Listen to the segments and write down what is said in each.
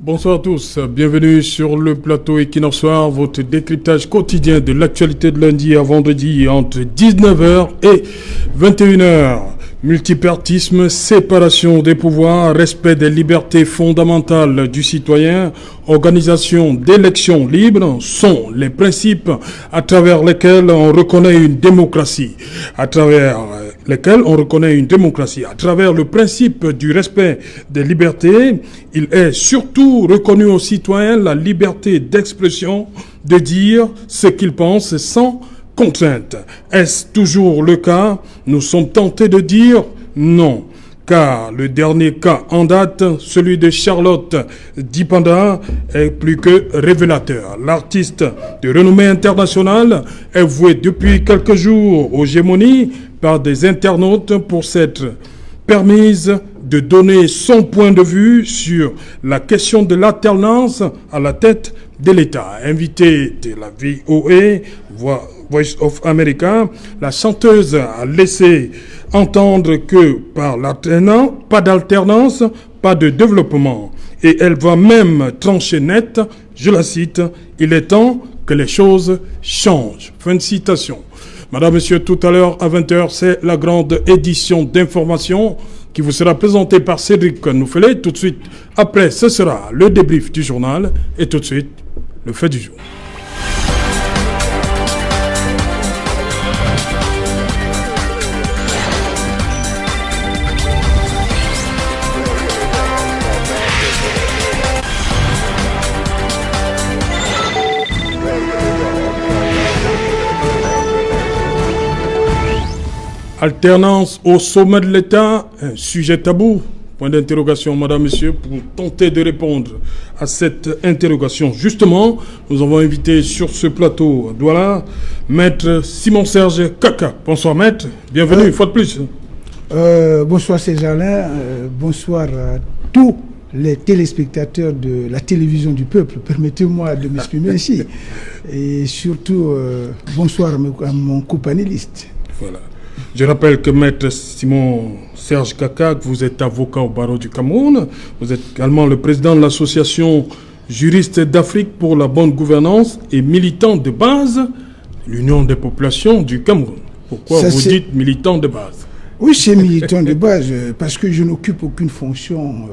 Bonsoir à tous, bienvenue sur le plateau Equinox Soir, votre décryptage quotidien de l'actualité de lundi à vendredi entre 19h et 21h. Multipartisme, séparation des pouvoirs, respect des libertés fondamentales du citoyen, organisation d'élections libres sont les principes à travers lesquels on reconnaît une démocratie. À travers le principe du respect des libertés, il est surtout reconnu aux citoyens la liberté d'expression, de dire ce qu'ils pensent sans contrainte. Est-ce toujours le cas? Nous sommes tentés de dire non. Car le dernier cas en date, celui de Charlotte Dipanda, est plus que révélateur. L'artiste de renommée internationale est voué depuis quelques jours aux gémonies par des internautes pour s'être permise de donner son point de vue sur la question de l'alternance à la tête de l'État. Invitée de la VOA, Voice of America, la chanteuse a laissé entendre que par l'alternance, pas d'alternance, pas de développement. Et elle va même trancher net, je la cite, « Il est temps que les choses changent ». Fin de citation. Madame, Monsieur, tout à l'heure à 20h, c'est la grande édition d'information qui vous sera présentée par Cédric Nouffelé. Tout de suite, après, ce sera le débrief du journal et tout de suite, le fait du jour. Alternance au sommet de l'État, un sujet tabou. Point d'interrogation, madame, monsieur, pour tenter de répondre à cette interrogation. Justement, nous avons invité sur ce plateau à Douala, maître Simon-Serge Kaka. Bonsoir, maître. Bienvenue, une fois de plus. Bonsoir, Cézalin. Bonsoir à tous les téléspectateurs de la télévision du peuple. Permettez-moi de m'exprimer ainsi. Et surtout, bonsoir à mon co-panéliste. Voilà. Je rappelle que maître Simon-Serge Kaka, vous êtes avocat au barreau du Cameroun. Vous êtes également le président de l'association Juristes d'Afrique pour la bonne gouvernance et militant de base de l'Union des populations du Cameroun. Pourquoi vous dites militant de base? Oui, c'est militant de base parce que je n'occupe aucune fonction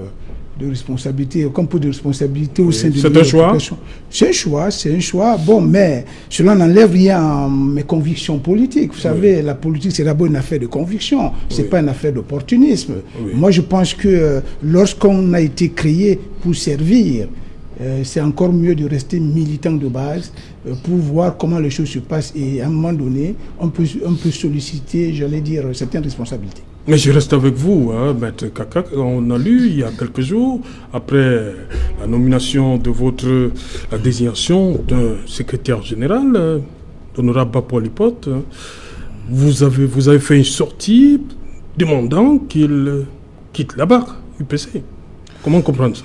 de responsabilité, aucun poste de responsabilité au sein de l'Union des populations. C'est un choix. Bon, mais cela n'enlève rien à mes convictions politiques. Vous savez, la politique, c'est d'abord une affaire de conviction. C'est pas une affaire d'opportunisme. Moi, je pense que lorsqu'on a été créé pour servir, c'est encore mieux de rester militant de base pour voir comment les choses se passent et à un moment donné, on peut solliciter, j'allais dire, certaines responsabilités. Mais je reste avec vous, hein, maître Kaka. On a lu il y a quelques jours, après la nomination de la désignation d'un secrétaire général, l'honorable Bapou Lipote, vous avez fait une sortie demandant qu'il quitte la barre UPC. Comment comprendre ça?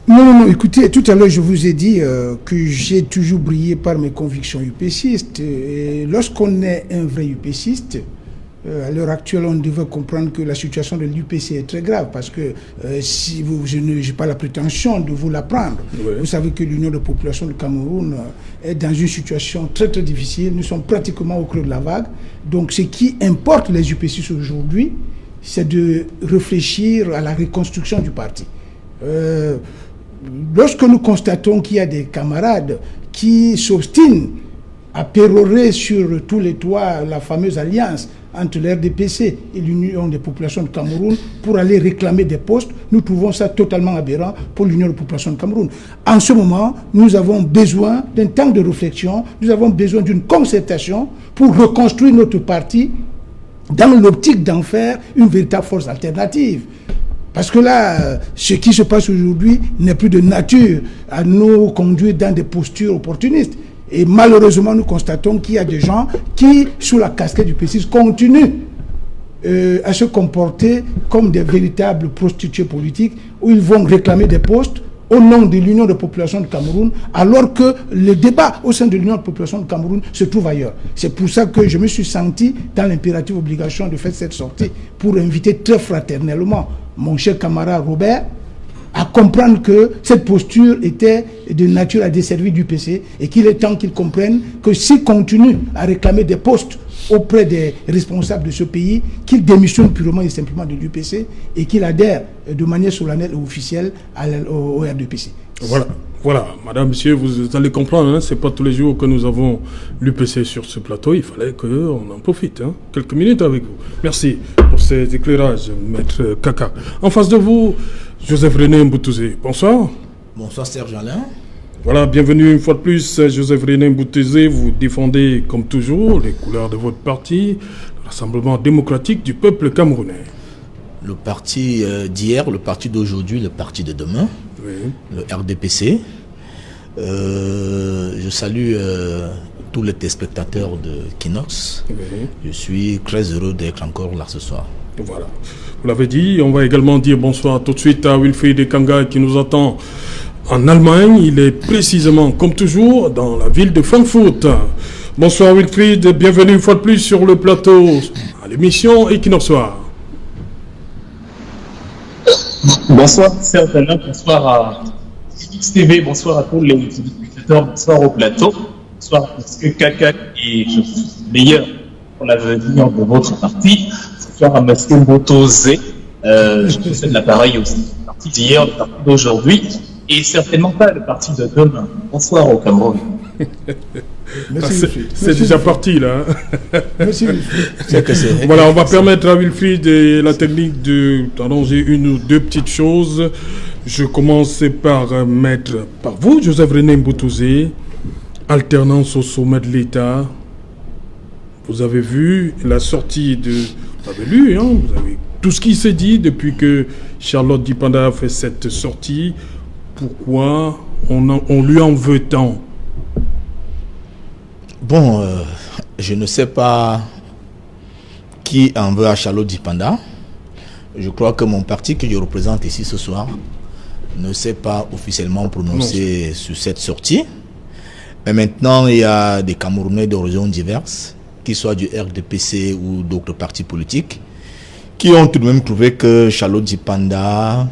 Non, écoutez, tout à l'heure, je vous ai dit que j'ai toujours brillé par mes convictions UPCistes. Et lorsqu'on est un vrai UPCiste, à l'heure actuelle, on devrait comprendre que la situation de l'UPC est très grave parce que je n'ai pas la prétention de vous l'apprendre. Oui. Vous savez que l'Union des populations du Cameroun est dans une situation très très difficile. Nous sommes pratiquement au creux de la vague. Donc ce qui importe les UPCistes aujourd'hui, c'est de réfléchir à la reconstruction du parti. Lorsque nous constatons qu'il y a des camarades qui s'obstinent à pérorer sur tous les toits la fameuse alliance entre l'RDPC et l'Union des populations du Cameroun pour aller réclamer des postes, nous trouvons ça totalement aberrant pour l'Union des populations du Cameroun. En ce moment, nous avons besoin d'un temps de réflexion, nous avons besoin d'une concertation pour reconstruire notre parti dans l'optique d'en faire une véritable force alternative. Parce que là, ce qui se passe aujourd'hui n'est plus de nature à nous conduire dans des postures opportunistes. Et malheureusement, nous constatons qu'il y a des gens qui, sous la casquette du PCIS, continuent à se comporter comme des véritables prostituées politiques où ils vont réclamer des postes au nom de l'Union des populations du Cameroun, alors que le débat au sein de l'Union des populations du Cameroun se trouve ailleurs. C'est pour ça que je me suis senti dans l'impérative obligation de faire cette sortie pour inviter très fraternellement mon cher camarade Robert à comprendre que cette posture était de nature à desservir l'UPC et qu'il est temps qu'ils comprennent que s'ils continuent à réclamer des postes auprès des responsables de ce pays, qu'ils démissionnent purement et simplement de l'UPC et qu'ils adhèrent de manière solennelle et officielle au RDPC. Voilà, madame, monsieur, vous allez comprendre, hein, c'est pas tous les jours que nous avons l'UPC sur ce plateau, il fallait qu'on en profite, hein, quelques minutes avec vous. Merci pour ces éclairages, maître Kaka. En face de vous, Joseph-René Mboutouzé. Bonsoir. Bonsoir Serge Alain. Voilà, bienvenue une fois de plus, Joseph-René Mboutouzé. Vous défendez, comme toujours, les couleurs de votre parti, le Rassemblement démocratique du peuple camerounais. Le parti d'hier, le parti d'aujourd'hui, le parti de demain, oui. Le RDPC. Je salue tous les téléspectateurs de Kinox. Oui. Je suis très heureux d'être encore là ce soir. Voilà. Vous l'avez dit, on va également dire bonsoir tout de suite à Wilfried Ekanga qui nous attend en Allemagne. Il est précisément, comme toujours, dans la ville de Francfort. Bonsoir Wilfried, bienvenue une fois de plus sur le plateau à l'émission Equinox Soir. Bonsoir Serge Alain, bonsoir à TV, bonsoir à tous les téléspectateurs, bonsoir au plateau, bonsoir à M. Kaka qui est meilleur pour l'avenir de votre parti, bonsoir à M. Mbotozé, je possède l'appareil aussi, le parti d'hier, le parti d'aujourd'hui, et certainement pas le parti de demain. Bonsoir au Cameroun. C'est déjà parti là. Merci. Voilà, on va permettre à Wilfried et la technique d'arranger une ou deux petites choses. Je commence par mettre par vous, Joseph-René Mboutouzé, alternance au sommet de l'État. Vous avez vu la sortie de... Vous avez lu, hein, vous avez tout ce qui s'est dit depuis que Charlotte Dipanda a fait cette sortie. Pourquoi on lui en veut tant? Bon, je ne sais pas qui en veut à Charlotte Dipanda. Je crois que mon parti que je représente ici ce soir ne s'est pas officiellement prononcé sur cette sortie. Mais maintenant, il y a des Camerounais d'horizons diverses, qu'ils soient du RDPC ou d'autres partis politiques, qui ont tout de même trouvé que Charlotte Dipanda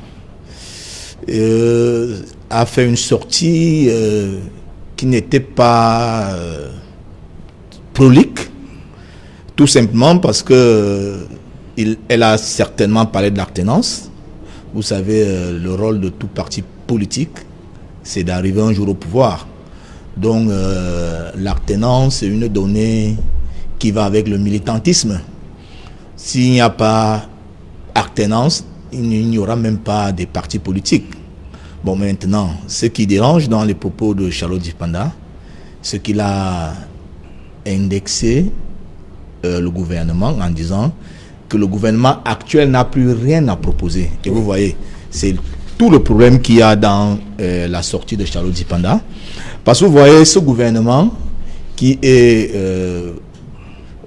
a fait une sortie qui n'était pas prolique, tout simplement parce que elle a certainement parlé de l'alternance. Vous savez, le rôle de tout parti politique, c'est d'arriver un jour au pouvoir. Donc, l'alternance est une donnée qui va avec le militantisme. S'il n'y a pas alternance, il n'y aura même pas des partis politiques. Bon, maintenant, ce qui dérange dans les propos de Charlotte Dipanda, c'est qu'il a indexé le gouvernement en disant que le gouvernement actuel n'a plus rien à proposer. Et vous voyez, c'est tout le problème qu'il y a dans la sortie de Charlotte Dipanda. Parce que vous voyez, ce gouvernement qui est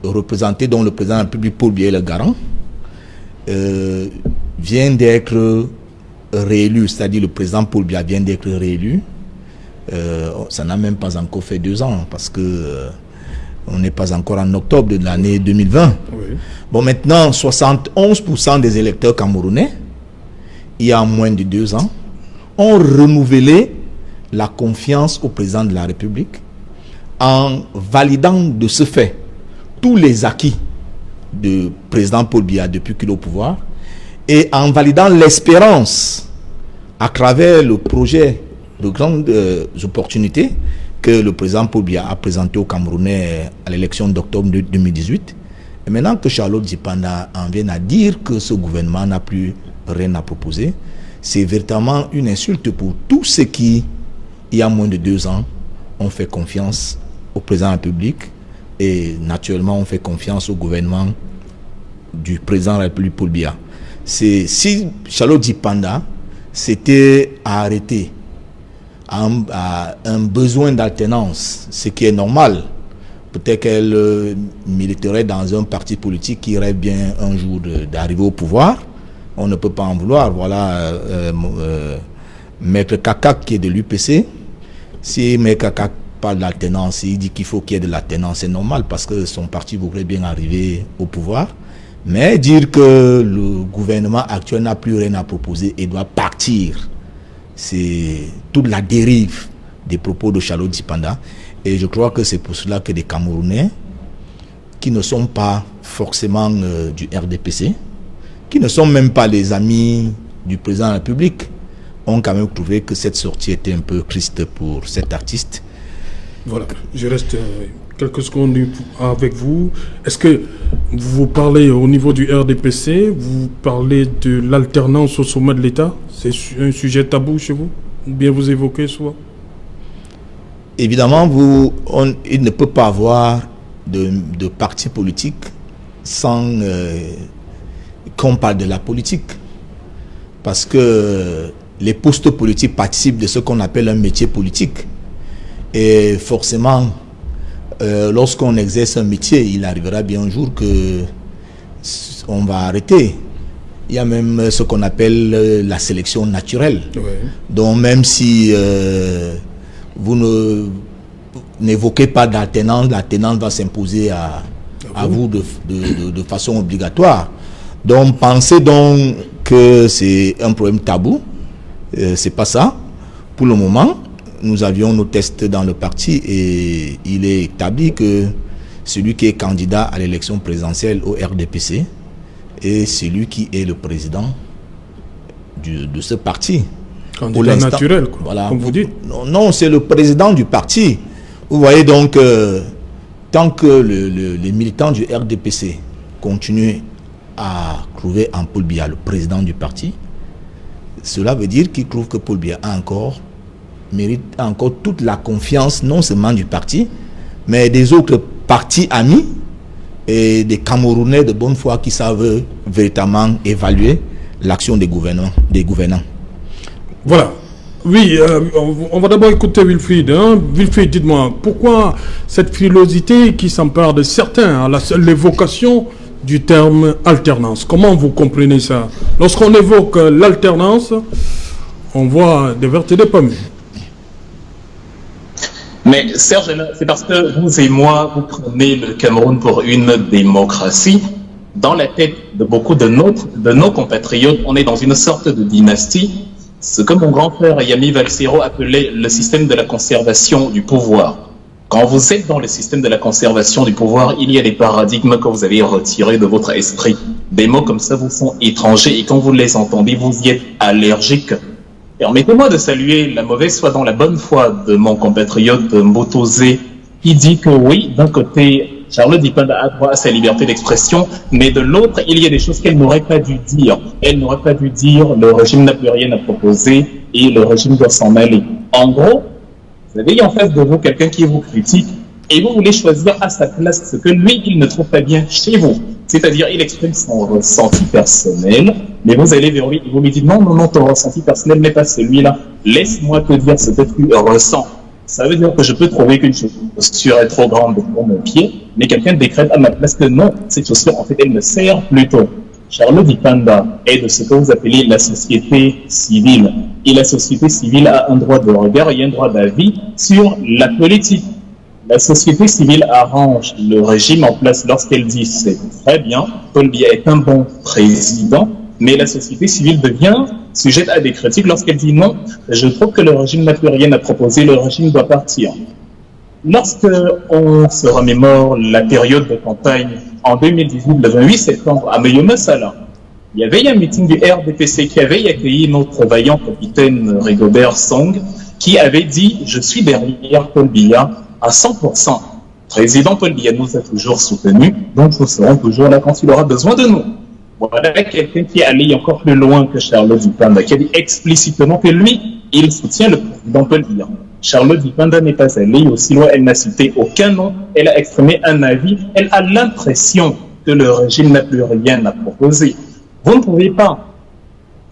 représenté, dont le président de la République, Paul Biya, le garant, vient d'être réélu, c'est-à-dire le président Paul Biya vient d'être réélu. Ça n'a même pas encore fait 2 ans, parce que on n'est pas encore en octobre de l'année 2020. Oui. Bon, maintenant, 71% des électeurs camerounais, il y a moins de 2 ans, ont renouvelé la confiance au président de la République en validant de ce fait tous les acquis du président Paul Biya depuis qu'il est au pouvoir et en validant l'espérance à travers le projet de grandes opportunités que le président Paul Biya a présenté aux Camerounais à l'élection d'octobre 2018. Et maintenant que Charlotte Dipanda en vient à dire que ce gouvernement n'a plus rien à proposer, c'est véritablement une insulte pour tous ceux qui, il y a moins de 2 ans, ont fait confiance au président de la République et naturellement ont fait confiance au gouvernement du président de la République Paul Biya. Si Charlotte Dipanda s'était arrêtée à un besoin d'alternance, ce qui est normal, peut-être qu'elle militerait dans un parti politique qui rêve bien un jour d'arriver au pouvoir. On ne peut pas en vouloir. Voilà Maître Kaka qui est de l'UPC. Si Maître Kaka parle d'alternance, il dit qu'il faut qu'il y ait de l'alternance, c'est normal parce que son parti voudrait bien arriver au pouvoir. Mais dire que le gouvernement actuel n'a plus rien à proposer et doit partir c'est toute la dérive des propos de Charles Dipanda. Et je crois que c'est pour cela que des Camerounais qui ne sont pas forcément du RDPC, qui ne sont même pas les amis du président de la République, ont quand même trouvé que cette sortie était un peu triste pour cet artiste. Voilà, je reste quelques secondes avec vous. Est-ce que vous parlez au niveau du RDPC, vous parlez de l'alternance au sommet de l'État? C'est un sujet tabou chez vous? Ou bien vous évoquez souvent? Évidemment, il ne peut pas avoir de parti politique sans qu'on parle de la politique. Parce que les postes politiques participent de ce qu'on appelle un métier politique. Et forcément, lorsqu'on exerce un métier, il arrivera bien un jour que on va arrêter. Il y a même ce qu'on appelle la sélection naturelle. Ouais. Donc même si vous n'évoquez pas d'alternance, l'alternance va s'imposer à vous de façon obligatoire. Donc pensez donc que c'est un problème tabou. C'est pas ça. Pour le moment, nous avions nos tests dans le parti et il est établi que celui qui est candidat à l'élection présidentielle au RDPC est celui qui est le président de ce parti. Candidat naturel, quoi, voilà. Comme vous dites. Non, c'est le président du parti. Vous voyez donc, tant que les militants du RDPC continuent à trouver en Paul Biya le président du parti, cela veut dire qu'ils trouvent que Paul Biya mérite encore toute la confiance, non seulement du parti, mais des autres partis amis et des Camerounais de bonne foi qui savent véritablement évaluer l'action des gouvernants. Voilà. Oui, on va d'abord écouter Wilfried. Wilfried, dites-moi, pourquoi cette frilosité qui s'empare de certains à l'évocation du terme alternance? Comment vous comprenez ça? Lorsqu'on évoque l'alternance, on voit des vertes et des pommes. Mais Serge, c'est parce que vous et moi, vous prenez le Cameroun pour une démocratie. Dans la tête de beaucoup de nos compatriotes, on est dans une sorte de dynastie, ce que mon grand frère Yami Valsero appelait le système de la conservation du pouvoir. Quand vous êtes dans le système de la conservation du pouvoir, il y a des paradigmes que vous avez retirés de votre esprit. Des mots comme ça vous sont étrangers et quand vous les entendez, vous y êtes allergique. Permettez-moi de saluer la mauvaise foi dans la bonne foi de mon compatriote Mbotozé, qui dit que oui, d'un côté, Charles Dipanda a droit à sa liberté d'expression, mais de l'autre, il y a des choses qu'elle n'aurait pas dû dire. Elle n'aurait pas dû dire, le régime n'a plus rien à proposer et le régime doit s'en aller. En gros, vous avez en face de vous quelqu'un qui vous critique et vous voulez choisir à sa place ce que lui, il ne trouve pas bien chez vous. C'est-à-dire, il exprime son ressenti personnel, mais vous allez vers lui et vous lui dites non, ton ressenti personnel n'est pas celui-là. Laisse-moi te dire ce que tu ressens. Ça veut dire que je peux trouver qu'une chaussure est trop grande pour mon pied, mais quelqu'un décrète à ma place que non, cette chaussure, en fait, elle me sert plutôt. Charles Dipanda est de ce que vous appelez la société civile. Et la société civile a un droit de regard et un droit d'avis sur la politique. La société civile arrange le régime en place lorsqu'elle dit c'est très bien, Paul Biya est un bon président, mais la société civile devient sujette à des critiques lorsqu'elle dit non, je trouve que le régime n'a plus rien à proposer, le régime doit partir. Lorsque on se remémore la période de campagne en 2018, le 28 septembre, à Meyomessala, il y avait un meeting du RDPC qui avait accueilli notre vaillant capitaine Rigobert Song, qui avait dit « Je suis derrière Paul Biya à 100%. Président Paul Biya nous a toujours soutenus, donc nous serons toujours là quand il aura besoin de nous. » Voilà quelqu'un qui est allé encore plus loin que Charles Dipanda, qui a dit explicitement que lui, il soutient le président Paul Biya. Charles Dipanda n'est pas allé aussi loin, elle n'a cité aucun nom, elle a exprimé un avis, elle a l'impression que le régime n'a plus rien à proposer. Vous ne pouvez pas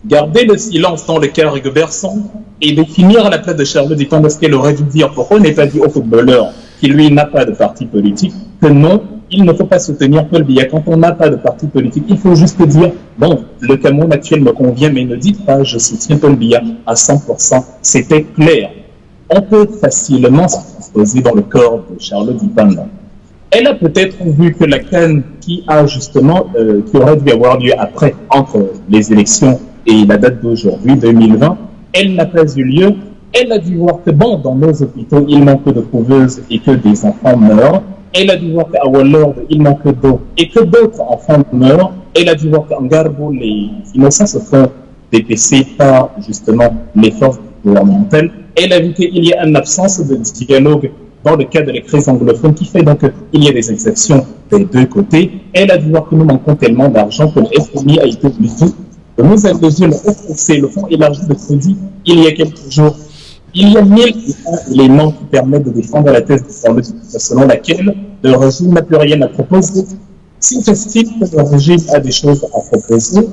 garder le silence dans le cas Rigobert Song et définir à la place de Charles Dipanda ce qu'elle aurait dû dire. Pourquoi on n'est pas dit au footballeur qui lui n'a pas de parti politique que non, il ne faut pas soutenir Paul Biya. Quand on n'a pas de parti politique, il faut juste dire bon, le Cameroun actuel me convient, mais ne dites pas je soutiens Paul Biya à 100%. C'était clair. On peut facilement se transposer dans le corps de Charles Dipanda. Elle a peut-être vu que la CAN qui a justement, qui aurait dû avoir lieu après, entre les élections et la date d'aujourd'hui, 2020, elle n'a pas eu lieu. Elle a dû voir que bon, dans nos hôpitaux, il manque de couveuses et que des enfants meurent. Elle a dû voir qu'à Wallord, il manque d'eau et que d'autres enfants meurent. Elle a dû voir qu'en Garbo, les innocents se font dépêcher par justement les forces gouvernementales. Elle a vu qu'il y a une absence de dialogue dans le cadre des crises anglophones qui fait donc qu'il y a des exactions des deux côtés. Elle a dû voir que nous manquons tellement d'argent que le FMI a été obligé de nous alléger le FOC, le fonds élargi de crédit, il y a quelques jours. Il y a 1000 éléments qui permettent de défendre la thèse de Charlotte Dupin, selon laquelle le régime n'a plus rien à proposer. Si j'estime que le régime a des choses à proposer,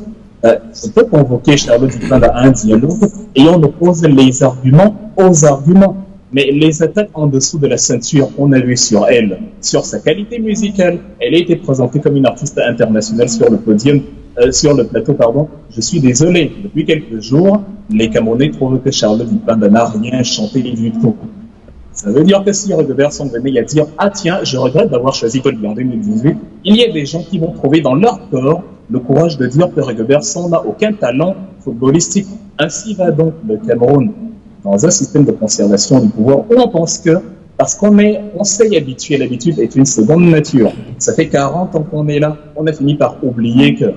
je peux convoquer Charlotte Dupin à un dialogue et on oppose les arguments aux arguments. Mais les attaques en dessous de la ceinture, on a vu sur elle, sur sa qualité musicale, elle a été présentée comme une artiste internationale sur le podium, sur le plateau, pardon. Je suis désolé, depuis quelques jours, les Camerounais trouvent que Charlotte Dupin n'a rien chanté du tout. Ça veut dire que si Rigobert Song venait à dire « Ah tiens, je regrette d'avoir choisi Colby en 2018 », il y a des gens qui vont trouver dans leur corps le courage de dire que Rigobert Song n'a aucun talent footballistique. Ainsi va donc le Cameroun dans un système de conservation du pouvoir où on pense que, parce qu'on s'est habitué, l'habitude est une seconde nature. Ça fait 40 ans qu'on est là, on a fini par oublier que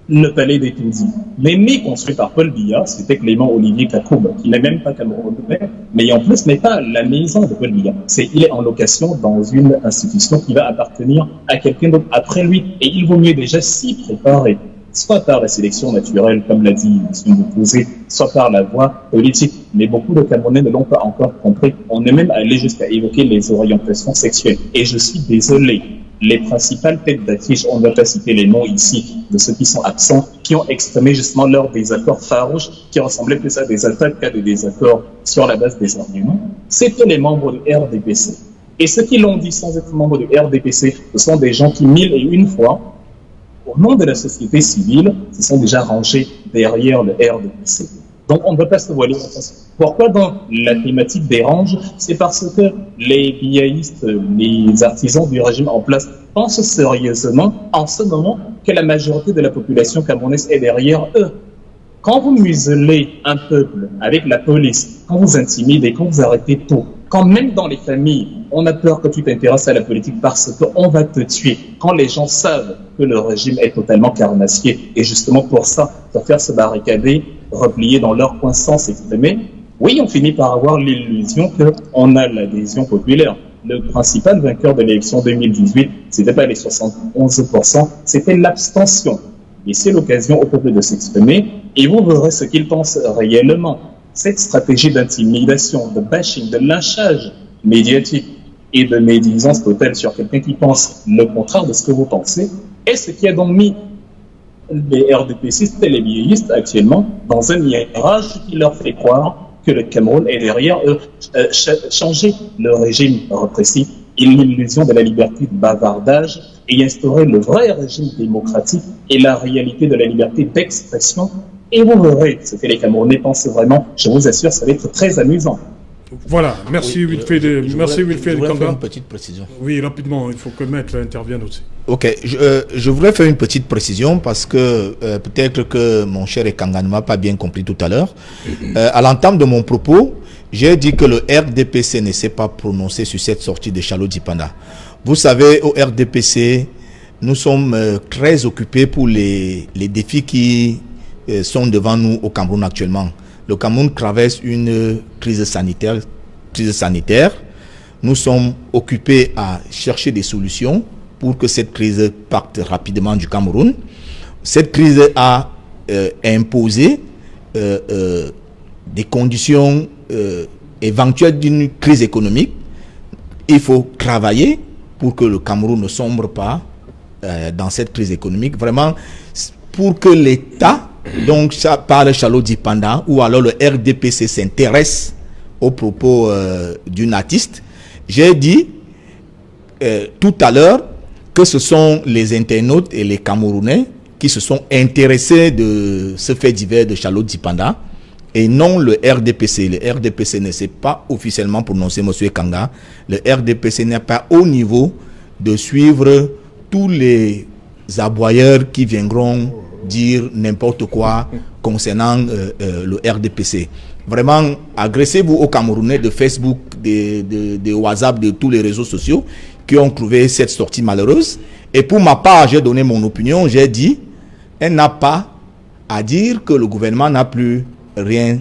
le palais d'Etoudi, l'ennemi construit par Paul Biya, c'était Clément Olivier Kakoub, qui n'est même pas camerounais, mais en plus n'est pas la maison de Paul Biya. Il est en location dans une institution qui va appartenir à quelqu'un d'autre après lui, et il vaut mieux déjà s'y préparer, soit par la sélection naturelle, comme l'a dit M. Moutouzé, soit par la voie politique. Mais beaucoup de Camerounais ne l'ont pas encore compris. On est même allé jusqu'à évoquer les orientations sexuelles. Et je suis désolé, les principales têtes d'affiche, on ne va pas citer les noms ici de ceux qui sont absents, qui ont exprimé justement leurs désaccords farouches, qui ressemblaient plus à des attaques qu'à des désaccords sur la base des arguments, c'était les membres du RDPC. Et ceux qui l'ont dit sans être membres du RDPC, ce sont des gens qui, 1001 fois, au nom de la société civile, se sont déjà rangés derrière le RDPC. Donc on ne peut pas se voiler la face. Pourquoi dans la thématique dérange? C'est parce que les biaïstes, les artisans du régime en place pensent sérieusement en ce moment que la majorité de la population camerounaise est derrière eux. Quand vous muselez un peuple avec la police, quand vous intimidez, quand vous arrêtez tout, quand même dans les familles, on a peur que tu t'intéresses à la politique parce qu'on va te tuer, quand les gens savent que le régime est totalement carnassier, et justement pour ça, pour faire se barricader, replier dans leur coin sans s'exprimer, oui, on finit par avoir l'illusion qu'on a l'adhésion populaire. Le principal vainqueur de l'élection 2018, c'était pas les 71%, c'était l'abstention. Et c'est l'occasion au peuple de s'exprimer, et vous verrez ce qu'ils pensent réellement. Cette stratégie d'intimidation, de bashing, de lynchage médiatique et de médisance totale sur quelqu'un qui pense le contraire de ce que vous pensez, est ce qui a donc mis les RDPCistes et les biéistes actuellement dans un mirage qui leur fait croire que le Cameroun est derrière eux. Changer le régime répressif et l'illusion de la liberté de bavardage et instaurer le vrai régime démocratique et la réalité de la liberté d'expression. Et vous verrez ce que les Camerounais pensent vraiment. Je vous assure, ça va être très amusant. Voilà, merci Wilfried. Merci Wilfried. Je voudrais faire une petite précision. Oui, rapidement, il faut que Maître intervienne aussi. Ok, je voudrais faire une petite précision parce que peut-être que mon cher Ekanga ne m'a pas bien compris tout à l'heure. À l'entame de mon propos, j'ai dit que le RDPC ne s'est pas prononcé sur cette sortie de Charlotte Dipanda. Vous savez, au RDPC, nous sommes très occupés pour les défis qui sont devant nous au Cameroun actuellement. Le Cameroun traverse une crise sanitaire. Nous sommes occupés à chercher des solutions pour que cette crise parte rapidement du Cameroun. Cette crise a imposé des conditions éventuelles d'une crise économique. Il faut travailler pour que le Cameroun ne sombre pas dans cette crise économique. Vraiment, pour que l'État, donc ça parle Charlotte Dipanda, ou alors le RDPC s'intéresse aux propos d'une artiste. J'ai dit tout à l'heure que ce sont les internautes et les Camerounais qui se sont intéressés de ce fait divers de Charlotte Dipanda et non le RDPC. Le RDPC ne s'est pas officiellement prononcé, M. Kanga. Le RDPC n'est pas au niveau de suivre tous les aboyeurs qui viendront dire n'importe quoi concernant le RDPC. Vraiment, agressez-vous aux Camerounais de Facebook, de WhatsApp, de tous les réseaux sociaux qui ont trouvé cette sortie malheureuse. Et pour ma part, j'ai donné mon opinion, j'ai dit, elle n'a pas à dire que le gouvernement n'a plus rien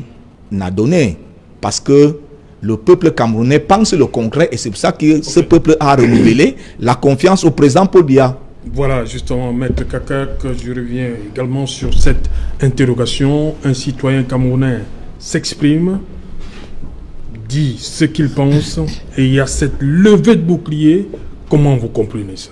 à donner. Parce que le peuple camerounais pense le concret et c'est pour ça que ce peuple a renouvelé la confiance au président Paul Biya. Voilà, justement, Maître Kakak, je reviens également sur cette interrogation. Un citoyen camerounais s'exprime, dit ce qu'il pense, et il y a cette levée de bouclier. Comment vous comprenez ça?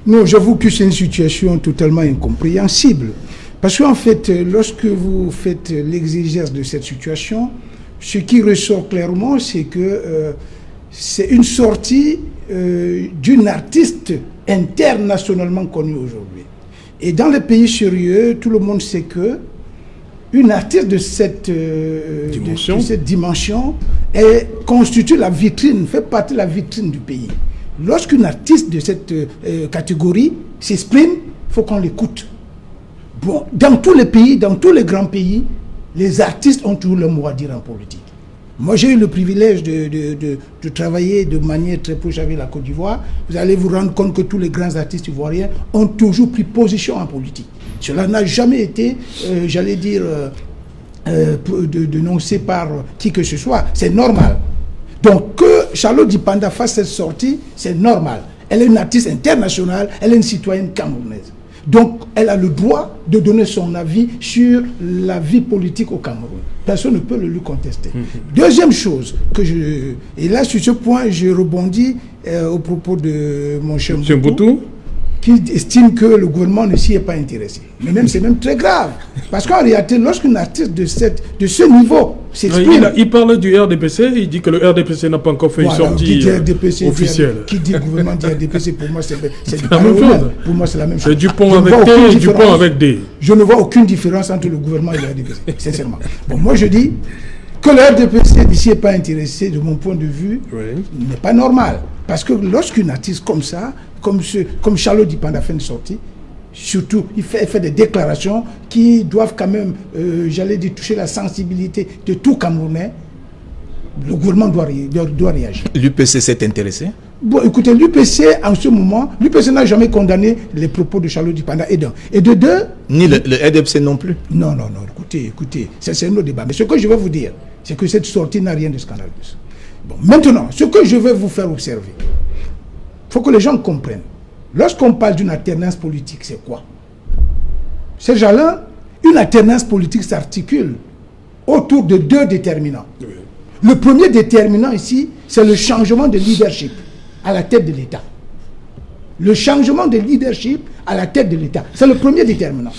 Non, j'avoue que c'est une situation totalement incompréhensible. Parce qu'en fait, lorsque vous faites l'exégèse de cette situation, ce qui ressort clairement, c'est que c'est une sortie d'une artiste internationalement connue aujourd'hui. Et dans les pays sérieux, tout le monde sait que une artiste de cette dimension constitue la vitrine, fait partie de la vitrine du pays. Lorsqu'une artiste de cette catégorie s'exprime, il faut qu'on l'écoute. Bon, dans tous les pays, dans tous les grands pays, les artistes ont toujours le mot à dire en politique. Moi, j'ai eu le privilège de travailler de manière très proche avec la Côte d'Ivoire. Vous allez vous rendre compte que tous les grands artistes ivoiriens ont toujours pris position en politique. Cela n'a jamais été, j'allais dire, dénoncé par qui que ce soit. C'est normal. Donc, que Charlotte Dipanda fasse cette sortie, c'est normal. Elle est une artiste internationale, elle est une citoyenne camerounaise. Donc, elle a le droit de donner son avis sur la vie politique au Cameroun. Personne ne peut le lui contester. Deuxième chose, et là, sur ce point, je rebondis au propos de mon cher Mboutou, qui estime que le gouvernement ne s'y est pas intéressé. Mais même, c'est même très grave. Parce qu'en réalité, lorsqu'une artiste de ce niveau s'exprime... Il parle du RDPC, il dit que le RDPC n'a pas encore fait une sortie officielle. Qui dit gouvernement dit RDPC, pour moi, c'est la même chose. Pour moi, c'est la même chose. C'est Dupont avec T et Dupont avec D. Je ne vois aucune différence entre le gouvernement et le RDPC, sincèrement. Bon, moi, je dis que le RDPC ne s'y est pas intéressé, de mon point de vue, n'est pas normal. Parce que lorsqu'une artiste comme ça, comme Charlotte Dipanda fait une sortie, surtout, il fait des déclarations qui doivent quand même, j'allais dire, toucher la sensibilité de tout Camerounais. Le gouvernement doit réagir. L'UPC s'est intéressé? Bon, écoutez, l'UPC, en ce moment, l'UPC n'a jamais condamné les propos de Charlotte Dipanda. Et de deux... Ni le RDPC non plus? Non, écoutez, c'est un autre débat. Mais ce que je veux vous dire, c'est que cette sortie n'a rien de scandaleux. Bon, maintenant, ce que je vais vous faire observer, il faut que les gens comprennent. Lorsqu'on parle d'une alternance politique, c'est quoi? Ces gens-là, une alternance politique s'articule autour de deux déterminants. Le premier déterminant ici, c'est le changement de leadership à la tête de l'État. Le changement de leadership à la tête de l'État, c'est le premier déterminant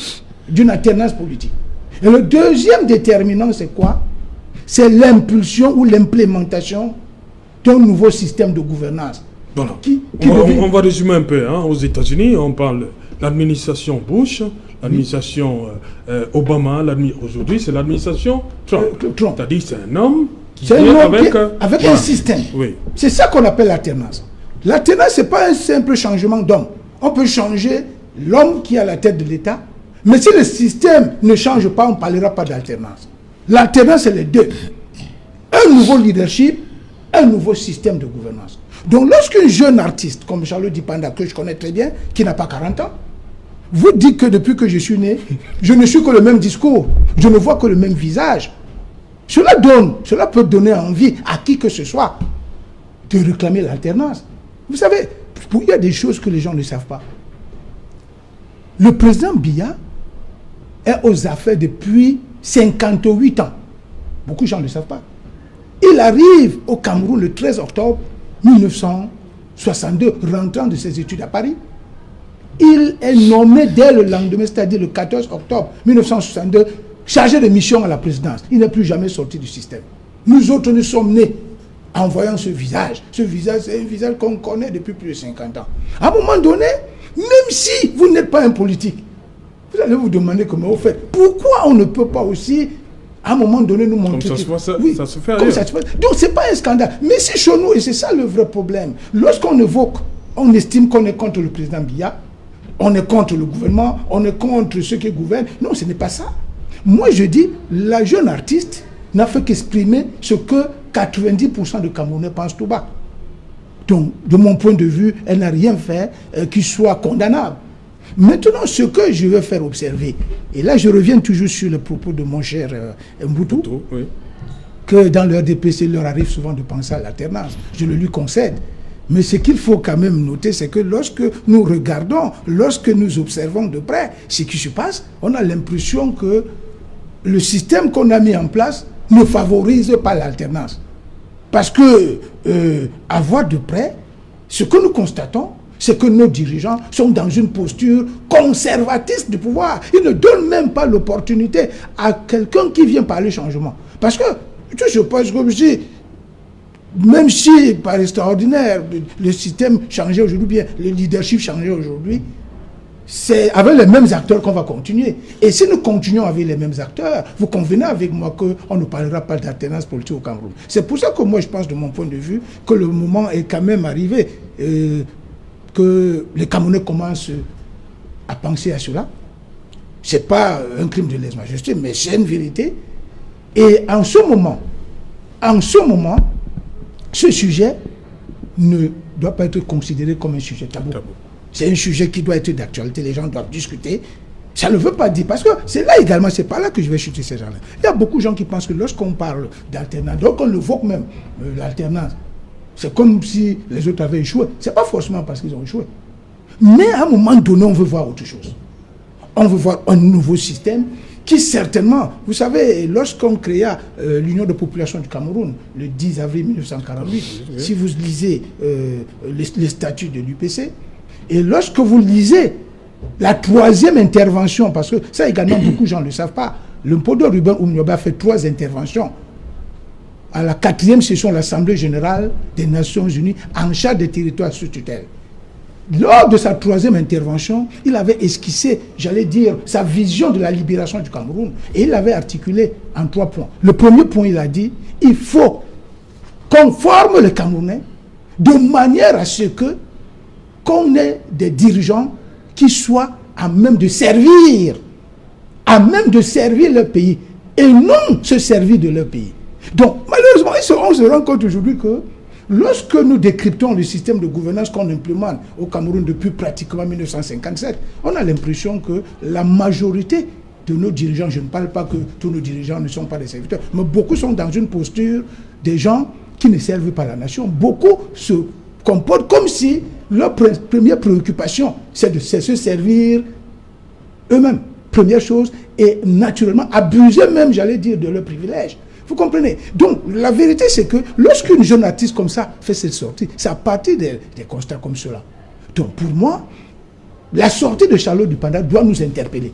d'une alternance politique. Et le deuxième déterminant, c'est quoi? C'est l'impulsion ou l'implémentation d'un nouveau système de gouvernance. Voilà. On va résumer un peu. Aux États-Unis, on parle de l'administration Bush, l'administration Obama, aujourd'hui c'est l'administration Trump. C'est-à-dire c'est un homme qui vient avec un système. Oui. C'est ça qu'on appelle l'alternance. L'alternance, ce n'est pas un simple changement d'homme. On peut changer l'homme qui est à la tête de l'État, mais si le système ne change pas, on ne parlera pas d'alternance. L'alternance, c'est les deux. Un nouveau leadership, un nouveau système de gouvernance. Donc, lorsqu'un jeune artiste comme Charlotte Dipanda, que je connais très bien, qui n'a pas 40 ans, vous dit que depuis que je suis né, je ne suis que le même discours, je ne vois que le même visage. Cela peut donner envie à qui que ce soit de réclamer l'alternance. Vous savez, il y a des choses que les gens ne savent pas. Le président Biya est aux affaires depuis 58 ans. Beaucoup de gens ne le savent pas. Il arrive au Cameroun le 13 octobre 1962, rentrant de ses études à Paris. Il est nommé dès le lendemain, c'est-à-dire le 14 octobre 1962, chargé de mission à la présidence. Il n'est plus jamais sorti du système. Nous autres, nous sommes nés en voyant ce visage. Ce visage, c'est un visage qu'on connaît depuis plus de 50 ans. À un moment donné, même si vous n'êtes pas un politique, vous allez vous demander comment vous faites. Pourquoi on ne peut pas aussi, à un moment donné, nous montrer... Comme ça se fait ailleurs. Donc, ce n'est pas un scandale. Mais c'est chez nous, et c'est ça le vrai problème. Lorsqu'on évoque, on estime qu'on est contre le président Biya, on est contre le gouvernement, on est contre ceux qui gouvernent. Non, ce n'est pas ça. Moi, je dis, la jeune artiste n'a fait qu'exprimer ce que 90% de Camerounais pensent tout bas. Donc, de mon point de vue, elle n'a rien fait qui soit condamnable. Maintenant, ce que je veux faire observer, et là je reviens toujours sur le propos de mon cher Mboutou, Oui. que dans le RDPC, il leur arrive souvent de penser à l'alternance. Je le lui concède. Mais ce qu'il faut quand même noter, c'est que lorsque nous regardons, lorsque nous observons de près ce qui se passe, on a l'impression que le système qu'on a mis en place ne favorise pas l'alternance. Parce que, à voir de près, ce que nous constatons, c'est que nos dirigeants sont dans une posture conservatiste du pouvoir. Ils ne donnent même pas l'opportunité à quelqu'un qui vient parler changement. Parce que, tout se passe comme si, même si par extraordinaire, le système changeait aujourd'hui, bien le leadership changeait aujourd'hui, c'est avec les mêmes acteurs qu'on va continuer. Et si nous continuons avec les mêmes acteurs, vous convenez avec moi qu'on ne parlera pas d'alternance politique au Cameroun. C'est pour ça que moi je pense, de mon point de vue, que le moment est quand même arrivé, que les Camerounais commencent à penser à cela. Ce n'est pas un crime de lèse-majesté, mais c'est une vérité. Et en ce moment, ce sujet ne doit pas être considéré comme un sujet tabou. C'est un sujet qui doit être d'actualité, les gens doivent discuter. Ça ne veut pas dire, parce que c'est là également, c'est pas là que je vais chuter ces gens-là. Il y a beaucoup de gens qui pensent que lorsqu'on parle d'alternance, donc on évoque même l'alternance, c'est comme si les autres avaient échoué. Ce n'est pas forcément parce qu'ils ont échoué. Mais à un moment donné, on veut voir autre chose. On veut voir un nouveau système qui certainement, vous savez, lorsqu'on créa l'Union de population du Cameroun, le 10 avril 1948, si vous lisez les statuts de l'UPC, et lorsque vous lisez la troisième intervention, parce que ça également beaucoup de gens ne le savent pas, le Mpodo Ruben Oumnioba a fait 3 interventions à la 4e session de l'Assemblée générale des Nations Unies en charge des territoires sous tutelle. Lors de sa 3e intervention, il avait esquissé, j'allais dire, sa vision de la libération du Cameroun. Et il l'avait articulé en 3 points. Le premier point, il a dit, il faut qu'on forme les Camerounais de manière à ce que qu'on ait des dirigeants qui soient à même de servir leur pays, et non se servir de leur pays. Donc, malheureusement, on se rend compte aujourd'hui que lorsque nous décryptons le système de gouvernance qu'on implémente au Cameroun depuis pratiquement 1957, on a l'impression que la majorité de nos dirigeants, je ne parle pas que tous nos dirigeants ne sont pas des serviteurs, mais beaucoup sont dans une posture des gens qui ne servent pas la nation. Beaucoup se comportent comme si leur première préoccupation, c'est de se servir eux-mêmes. Première chose, et naturellement abuser même, j'allais dire, de leurs privilèges. Vous comprenez? Donc, la vérité, c'est que lorsqu'une jeune artiste comme ça fait cette sortie, c'est à partir des constats comme cela. Donc, pour moi, la sortie de Charlotte Dupanda doit nous interpeller.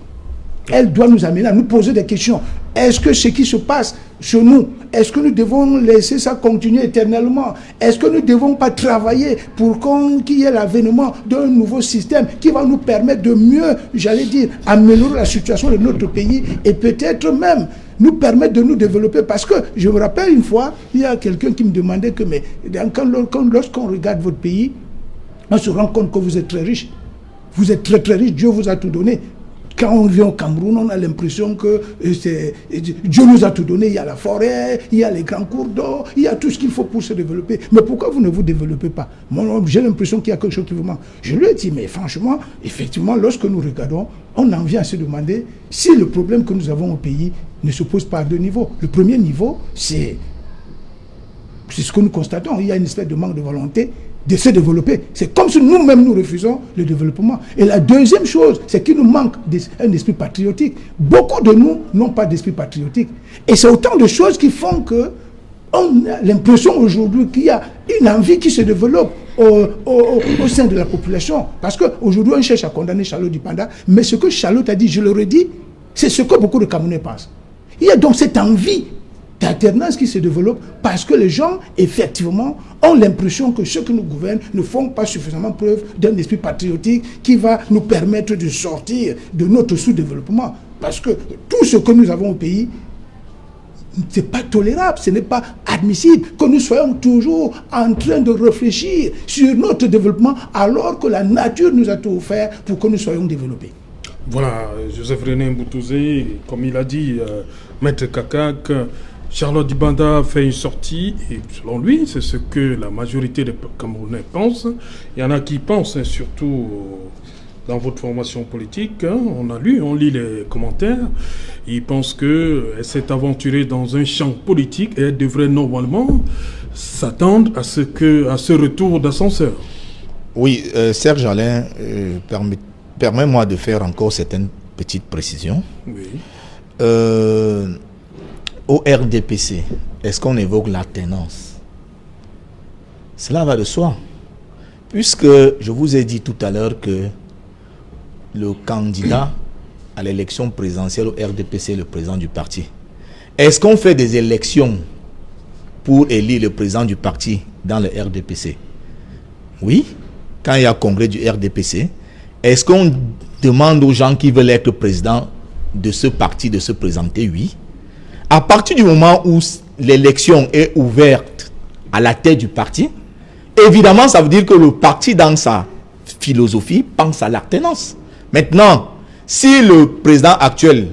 Elle doit nous amener à nous poser des questions. Est-ce que ce qui se passe chez nous, est-ce que nous devons laisser ça continuer éternellement? Est-ce que nous ne devons pas travailler pour qu'il y ait l'avènement d'un nouveau système qui va nous permettre de mieux, j'allais dire, améliorer la situation de notre pays et peut-être même nous permettre de nous développer? Parce que, je me rappelle une fois, il y a quelqu'un qui me demandait que, mais lorsqu'on regarde votre pays, on se rend compte que vous êtes très riche. Vous êtes très très riche, Dieu vous a tout donné. Quand on vient au Cameroun, on a l'impression que Dieu nous a tout donné. Il y a la forêt, il y a les grands cours d'eau, il y a tout ce qu'il faut pour se développer. Mais pourquoi vous ne vous développez pas? Moi, j'ai l'impression qu'il y a quelque chose qui vous manque. Je lui ai dit, mais franchement, effectivement, lorsque nous regardons, on en vient à se demander si le problème que nous avons au pays ne se pose pas à 2 niveaux. Le premier niveau, c'est ce que nous constatons. Il y a une espèce de manque de volonté de se développer. C'est comme si nous-mêmes nous refusons le développement. Et la deuxième chose, c'est qu'il nous manque un esprit patriotique. Beaucoup de nous n'ont pas d'esprit patriotique. Et c'est autant de choses qui font que on a l'impression aujourd'hui qu'il y a une envie qui se développe au sein de la population. Parce qu'aujourd'hui, on cherche à condamner Charlotte Dupanda, mais ce que Charlotte a dit, je le redis, c'est ce que beaucoup de Camerounais pensent. Il y a donc cette envie d'alternance qui se développe parce que les gens, effectivement, ont l'impression que ceux qui nous gouvernent ne font pas suffisamment preuve d'un esprit patriotique qui va nous permettre de sortir de notre sous-développement. Parce que tout ce que nous avons au pays c'est pas tolérable, ce n'est pas admissible que nous soyons toujours en train de réfléchir sur notre développement alors que la nature nous a tout offert pour que nous soyons développés. Voilà, Joseph René Mboutouzé, comme il a dit, Maître Kakak, Charlotte Dibanda fait une sortie, et selon lui, c'est ce que la majorité des Camerounais pensent. Il y en a qui pensent, surtout dans votre formation politique, on lit les commentaires, ils pensent qu'elle s'est aventurée dans un champ politique et elle devrait normalement s'attendre à ce retour d'ascenseur. Oui, Serge Alain, permets-moi de faire encore certaines petites précisions. Oui. Au RDPC, est-ce qu'on évoque l'alternance? Cela va de soi. Puisque je vous ai dit tout à l'heure que le candidat à l'élection présidentielle au RDPC est le président du parti. Est-ce qu'on fait des élections pour élire le président du parti dans le RDPC? Oui. Quand il y a congrès du RDPC, est-ce qu'on demande aux gens qui veulent être président de ce parti de se présenter? Oui. À partir du moment où l'élection est ouverte à la tête du parti, évidemment, ça veut dire que le parti, dans sa philosophie, pense à l'alternance. Maintenant, si le président actuel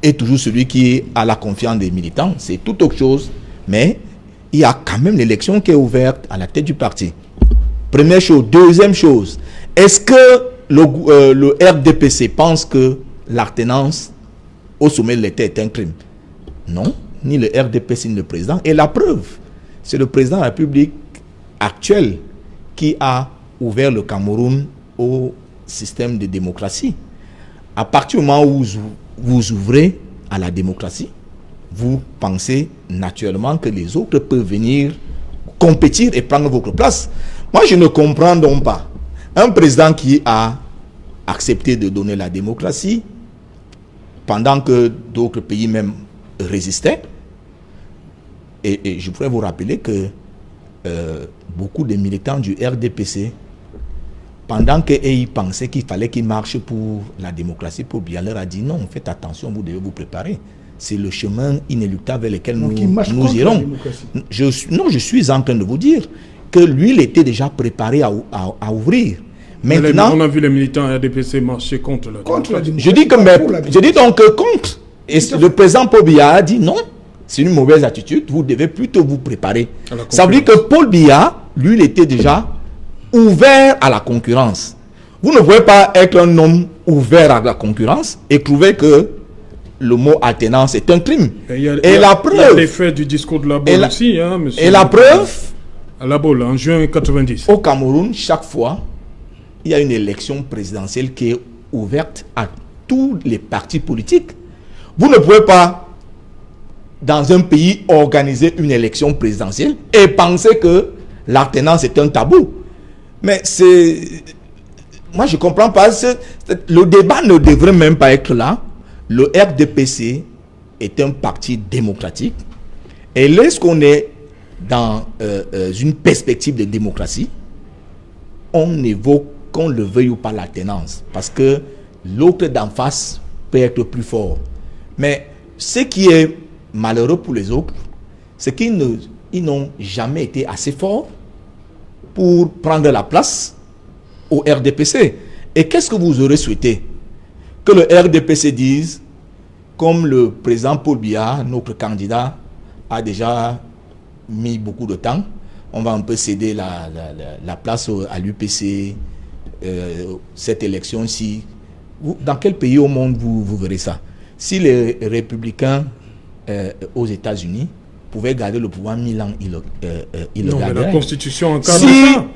est toujours celui qui a la confiance des militants, c'est tout autre chose, mais il y a quand même l'élection qui est ouverte à la tête du parti. Première chose. Deuxième chose, est-ce que le RDPC pense que l'alternance au sommet de l'État est un crime? Non, ni le RDPC ni le président. Et la preuve, c'est le président de la République actuel qui a ouvert le Cameroun au système de démocratie. À partir du moment où vous ouvrez à la démocratie, vous pensez naturellement que les autres peuvent venir compétir et prendre votre place. Moi, je ne comprends donc pas un président qui a accepté de donner la démocratie pendant que d'autres pays même résistaient. Et je voudrais vous rappeler que beaucoup de militants du RDPC, pendant qu'ils pensaient qu'il fallait qu'ils marchent pour la démocratie, pour bien leur a dit non, faites attention, vous devez vous préparer. C'est le chemin inéluctable vers lequel nous irons. Je suis en train de vous dire que lui, il était déjà préparé à ouvrir. Maintenant, on a vu les militants RDPC marcher contre la démocratie. Je dis donc que contre. Et le président Paul Biya a dit non, c'est une mauvaise attitude, vous devez plutôt vous préparer. Ça veut dire que Paul Biya, lui, il était déjà ouvert à la concurrence. Vous ne pouvez pas être un homme ouvert à la concurrence et trouver que le mot alternance est un crime. Et la preuve... Il y a l'effet du discours de la Baule aussi, hein, monsieur. Et la preuve... À la Baule, en juin 90. Au Cameroun, chaque fois, il y a une élection présidentielle qui est ouverte à tous les partis politiques. Vous ne pouvez pas, dans un pays, organiser une élection présidentielle et penser que l'alternance est un tabou. Mais c'est... Moi, je ne comprends pas. Le débat ne devrait même pas être là. Le RDPC est un parti démocratique. Et lorsqu'on est dans une perspective de démocratie, on évoque, qu'on le veuille ou pas, l'alternance. Parce que l'autre d'en face peut être plus fort. Mais ce qui est malheureux pour les autres, c'est qu'ils n'ont jamais été assez forts pour prendre la place au RDPC. Et qu'est-ce que vous aurez souhaité? Que le RDPC dise, comme le président Paul Biya, notre candidat, a déjà mis beaucoup de temps, on va un peu céder la place à l'UPC, cette élection-ci. Dans quel pays au monde vous verrez ça? Si les républicains aux États-Unis pouvaient garder le pouvoir 1000 ans, ils le garderaient. Mais la Constitution encadre ça.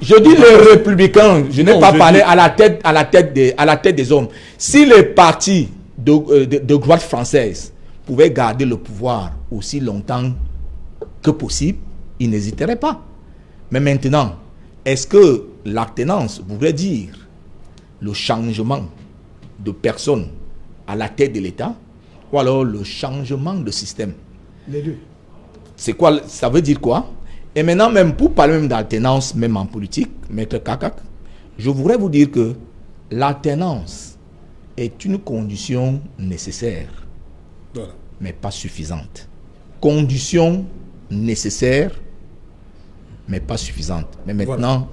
Je dis les républicains, je n'ai pas parlé à la tête des hommes. Si les partis de droite française pouvaient garder le pouvoir aussi longtemps que possible, ils n'hésiteraient pas. Mais maintenant, est-ce que l'alternance voudrait dire le changement de personnes à la tête de l'État ou alors le changement de système? Les deux. C'est quoi, ça veut dire quoi? Et maintenant, même pour parler même d'alternance, même en politique, Maître Kakak, je voudrais vous dire que l'alternance est une condition nécessaire. Voilà. mais pas suffisante. Condition nécessaire, mais pas suffisante. Mais maintenant,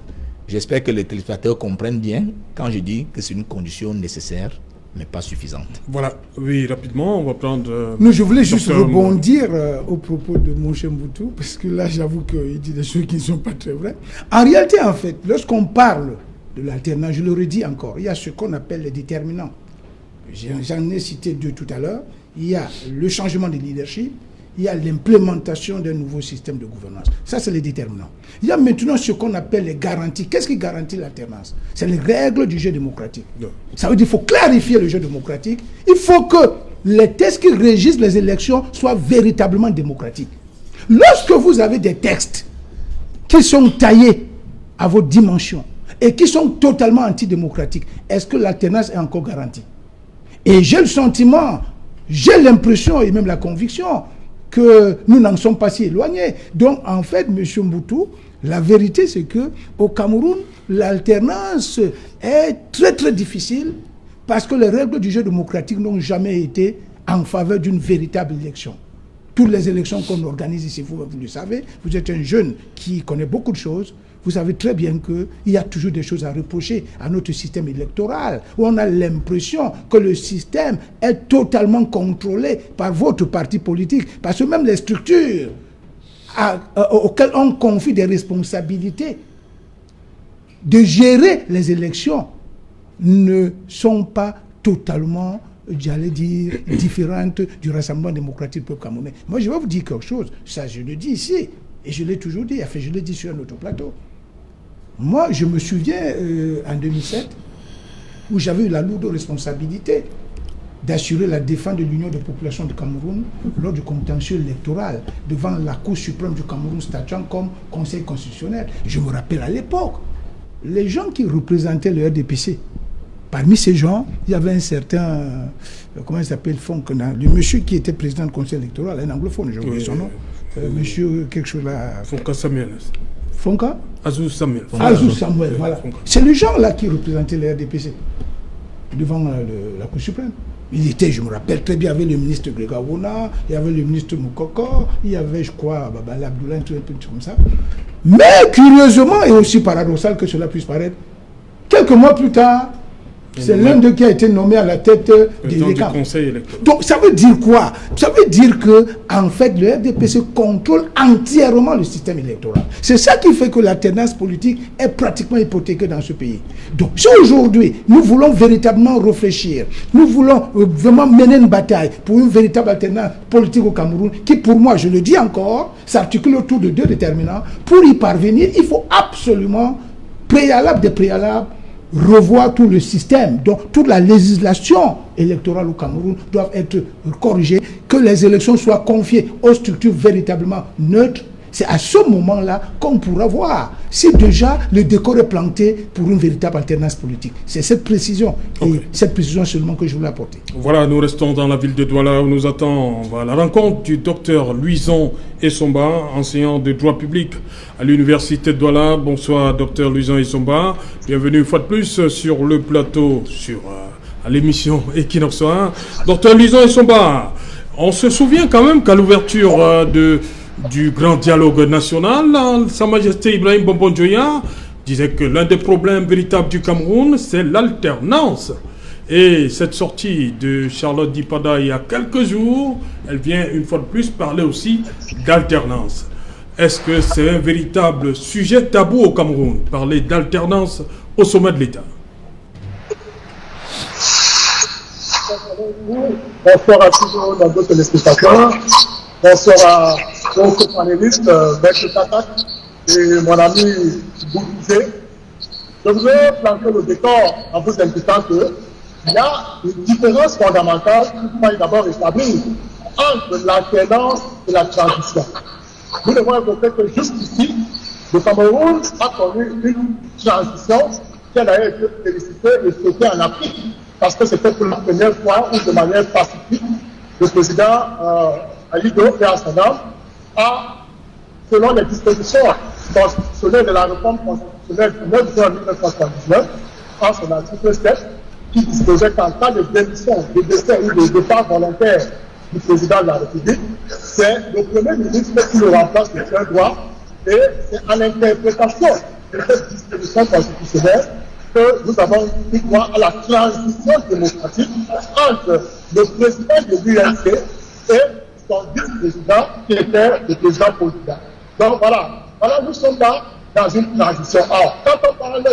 j'espère que les téléspectateurs comprennent bien quand je dis que c'est une condition nécessaire, mais pas suffisante. Voilà, oui, rapidement, on va prendre... Non, je voulais juste rebondir au propos de Monshe Mbutu, parce que là, j'avoue qu'il dit des choses qui ne sont pas très vraies. En réalité, en fait, lorsqu'on parle de l'alternance, je le redis encore, il y a ce qu'on appelle les déterminants. J'en ai cité deux tout à l'heure. Il y a le changement de leadership, il y a l'implémentation d'un nouveau système de gouvernance. Ça, c'est les déterminants. Il y a maintenant ce qu'on appelle les garanties. Qu'est-ce qui garantit l'alternance? C'est les règles du jeu démocratique. Ça veut dire qu'il faut clarifier le jeu démocratique. Il faut que les textes qui régissent les élections soient véritablement démocratiques. Lorsque vous avez des textes qui sont taillés à vos dimensions et qui sont totalement antidémocratiques, est-ce que l'alternance est encore garantie? Et j'ai le sentiment, j'ai l'impression et même la conviction que nous n'en sommes pas si éloignés. Donc, en fait, M. Mbutu, la vérité, c'est qu'au Cameroun, l'alternance est très, très difficile parce que les règles du jeu démocratique n'ont jamais été en faveur d'une véritable élection. Toutes les élections qu'on organise ici, vous le savez, vous êtes un jeune qui connaît beaucoup de choses, vous savez très bien qu'il y a toujours des choses à reprocher à notre système électoral, où on a l'impression que le système est totalement contrôlé par votre parti politique, parce que même les structures auxquelles on confie des responsabilités de gérer les élections ne sont pas totalement, j'allais dire, différentes du Rassemblement démocratique du peuple camerounais. Moi, je vais vous dire quelque chose, ça je le dis ici, et je l'ai toujours dit, enfin je l'ai dit sur un autre plateau. Moi, je me souviens en 2007, où j'avais eu la lourde responsabilité d'assurer la défense de l'Union des populations du Cameroun lors du contentieux électoral devant la Cour suprême du Cameroun statuant comme Conseil constitutionnel. Je me rappelle à l'époque, les gens qui représentaient le RDPC, parmi ces gens, il y avait un certain, comment il s'appelle, Fonkena, le monsieur qui était président du Conseil électoral, un anglophone, j'ai oublié son nom, monsieur quelque chose là... Fonka Samuel. Fonka Azou Samuel. Azou Samuel, voilà. C'est les gens-là qui représentaient le RDPC devant la Cour suprême. Il était, je me rappelle très bien, il y avait le ministre Grégoire Wona, il y avait le ministre Moukoko, il y avait, je crois, Babala Abdoulaye, un peu comme ça. Mais curieusement, et aussi paradoxal que cela puisse paraître, quelques mois plus tard, c'est l'un d'eux qui a été nommé à la tête du Conseil électoral. Donc ça veut dire quoi? Ça veut dire que, en fait, le RDPC contrôle entièrement le système électoral. C'est ça qui fait que l'alternance politique est pratiquement hypothéquée dans ce pays. Donc si aujourd'hui, nous voulons véritablement réfléchir, nous voulons vraiment mener une bataille pour une véritable alternance politique au Cameroun, qui pour moi, je le dis encore, s'articule autour de deux déterminants. Pour y parvenir, il faut absolument, préalable des préalables, revoir tout le système. Donc toute la législation électorale au Cameroun doit être corrigée, que les élections soient confiées aux structures véritablement neutres. C'est à ce moment-là qu'on pourra voir si déjà le décor est planté pour une véritable alternance politique. C'est cette précision, et cette précision seulement que je voulais apporter. Voilà, nous restons dans la ville de Douala où nous attend la rencontre du docteur Louison Essomba, enseignant de droit public à l'université de Douala. Bonsoir, docteur Louison Essomba. Bienvenue une fois de plus sur le plateau, à l'émission Equinox 1. Docteur Louison Essomba, on se souvient quand même qu'à l'ouverture du grand dialogue national, Sa Majesté Ibrahim Bombon-Dioya disait que l'un des problèmes véritables du Cameroun, c'est l'alternance. Et cette sortie de Charlotte Dipada il y a quelques jours, elle vient une fois de plus parler aussi d'alternance. Est-ce que c'est un véritable sujet tabou au Cameroun, parler d'alternance au sommet de l'État? Bonsoir à tous nos téléspectateurs. Bonsoir à nos panélistes, Maître Tatak et mon ami Boudizé. Je voudrais planter le décor en vous indiquant qu'il y a une différence fondamentale qu'il faut d'abord établir entre l'alternance et la transition. Nous devons évoquer que jusqu'ici, le Cameroun a connu une transition qui a d'ailleurs été félicitée et souhaitée en Afrique, parce que c'était pour la première fois où, de manière pacifique, le président Alido Assanam a, selon les dispositions constitutionnelles de la réforme constitutionnelle du 9 juin 1979, en son article 7, qui disposait qu'en cas de démission, de décès ou de départ volontaire du président de la République, c'est le Premier ministre qui le remplace de plein droit, et c'est en interprétation de cette disposition constitutionnelle que nous avons eu droit à la transition démocratique entre le président de l'UNC et son vice-président qui était le président Paul Biya. Donc voilà, nous sommes là dans une transition. Alors, quand on parle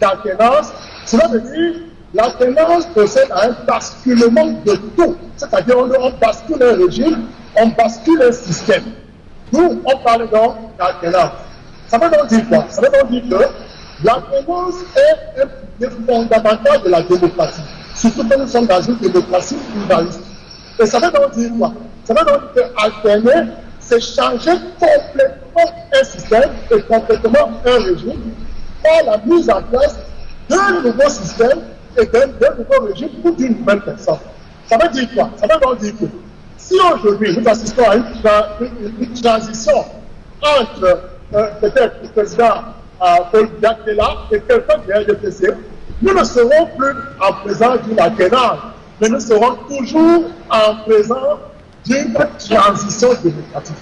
d'alternance, cela veut dire l'alternance procède à un basculement de tout. C'est-à-dire on bascule un régime, on bascule un système. Nous, on parle donc d'alternance. Ça veut donc dire quoi? Ça veut donc dire que l'alternance est un pilier fondamental de la démocratie. Surtout que nous sommes dans une démocratie pluraliste. Et ça veut donc dire quoi? Ça veut donc dire qu'alterner, c'est changer complètement un système et complètement un régime par la mise en place d'un nouveau système et d'un nouveau régime pour d'une nouvelle personne. Ça veut dire quoi? Ça veut donc dire que si aujourd'hui nous assistons à une transition entre peut-être le président Paul Biya qui est là et quelqu'un du RDPC, nous ne serons plus en présence d'une alternance, mais nous serons toujours en présence d'une transition démocratique.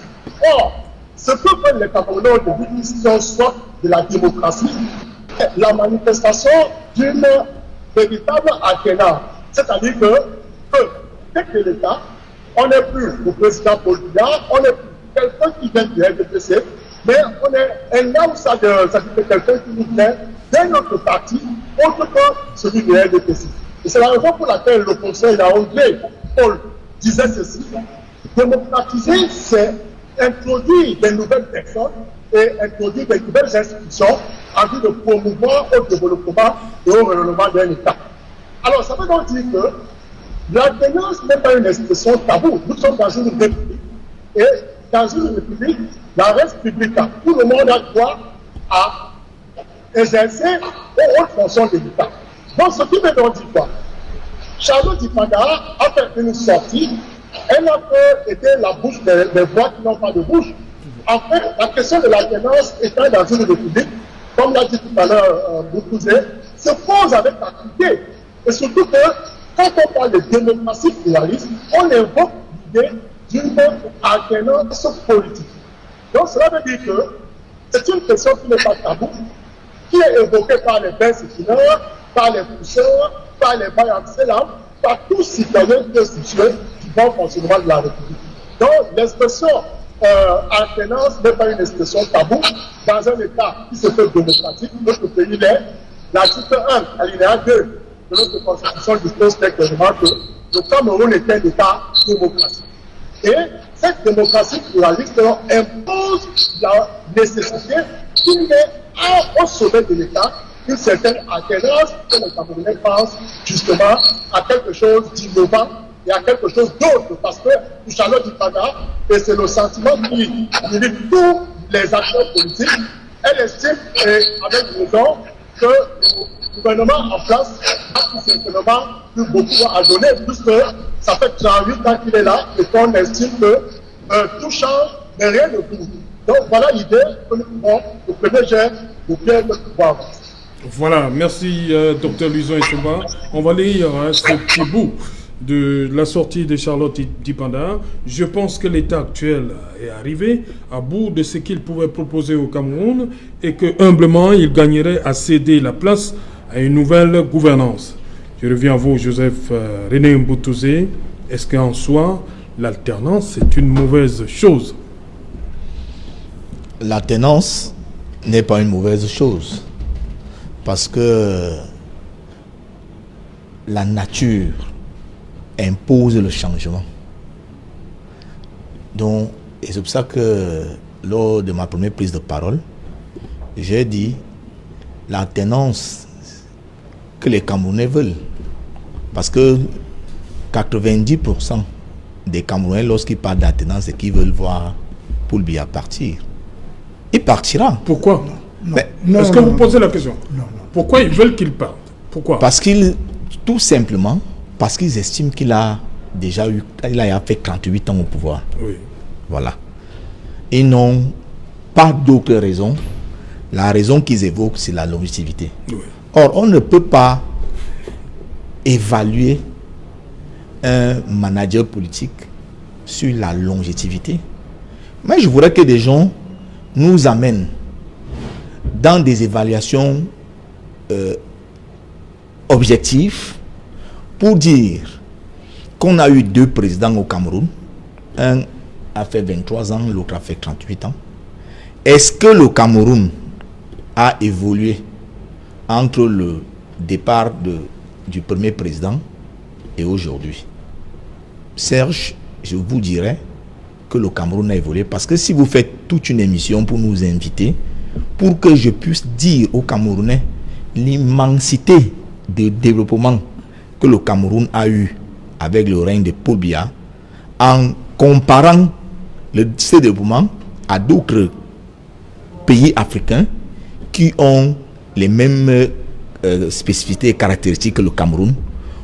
Or, ce que veulent les Camerounais aujourd'hui, si on soit de la démocratie, la manifestation d'une véritable alternance. C'est-à-dire que dès que l'État, on n'est plus le président Paul Biya, on n'est plus quelqu'un qui vient du RDPC, mais on est un outsider, c'est-à-dire quelqu'un qui nous vient d'un autre parti, autre que celui du RDPC. Et c'est la raison pour laquelle le conseil anglais, Paul, disait ceci: démocratiser, c'est introduire des nouvelles personnes et introduire des nouvelles institutions en vue de promouvoir au développement et au rayonnement d'un État. Alors, ça veut donc dire que l'alternance n'est pas une expression taboue. Nous sommes dans une république et dans une république, la res publica, tout le monde a droit à exercer aux hautes fonctions de l'État. Donc, ce qui veut donc dire quoi? Charlotte Dipanda a fait une sortie. Elle a été la bouche des voix qui n'ont pas de bouche. En fait, la question de l'alternance étant dans une république, comme l'a dit tout à l'heure Boutouzé, se pose avec acuité. Et surtout que, quand on parle de démocratie pluraliste, on évoque l'idée d'une alternance politique. Donc cela veut dire que c'est une question qui n'est pas taboue, qui est évoquée par les bains-séquineurs, par les pousseurs, par les bails-en-selam, par tous citoyens constitués du bon fonctionnement de la République. Donc l'expression alternance n'est pas une expression taboue dans un État qui se fait démocratique. Notre pays l'est. L'article 1, alinéa 2 de notre Constitution dispose très clairement que le Cameroun est un État démocratique. Et cette démocratie pluraliste impose la nécessité qu'il y ait au sommet de l'État une certaine alternance que les Camerounais pensent justement à quelque chose d'innovant et à quelque chose d'autre. Parce que pour Charlotte Dipanda, et c'est le sentiment qui dirige tous les acteurs politiques, elle estime, avec raison, que le gouvernement en place a tout simplement eu beaucoup à donner, puisque ça fait 38 ans qu'il est là et qu'on estime que tout change, mais rien ne bouge. Donc voilà l'idée que nous pouvons, le premier jet, de bien de pouvoir avancer. Voilà, merci Dr Luison Essouba. On va lire ce petit bout de la sortie de Charlotte Dipanda. Je pense que l'État actuel est arrivé à bout de ce qu'il pouvait proposer au Cameroun et que humblement il gagnerait à céder la place à une nouvelle gouvernance. Je reviens à vous, Joseph René Mboutouzé. Est-ce qu'en soi, l'alternance est une mauvaise chose? L'alternance n'est pas une mauvaise chose parce que la nature impose le changement. Donc, et c'est pour ça que lors de ma première prise de parole, j'ai dit l'alternance que les Camerounais veulent. Parce que 90% des Camerounais, lorsqu'ils parlent d'alternance, c'est qu'ils veulent voir Paul Biya partir. Il partira. Pourquoi? Non, est-ce que vous posez la question? Non. Pourquoi ils veulent qu'il parte? Pourquoi? Parce qu'ils, tout simplement, parce qu'ils estiment qu'il a déjà eu, il a fait 38 ans au pouvoir. Oui. Voilà. Ils n'ont pas d'autre raison. La raison qu'ils évoquent, c'est la longévité. Oui. Or, on ne peut pas évaluer un manager politique sur la longévité. Mais je voudrais que des gens nous amènent dans des évaluations objectives pour dire qu'on a eu 2 présidents au Cameroun. Un a fait 23 ans, l'autre a fait 38 ans. Est-ce que le Cameroun a évolué entre le départ du premier président et aujourd'hui? Serge, je vous dirais que le Cameroun a évolué, parce que si vous faites toute une émission pour nous inviter, pour que je puisse dire aux Camerounais l'immensité de développement que le Cameroun a eu avec le règne de Paul Biya, en comparant ce développement à d'autres pays africains qui ont les mêmes spécificités et caractéristiques que le Cameroun,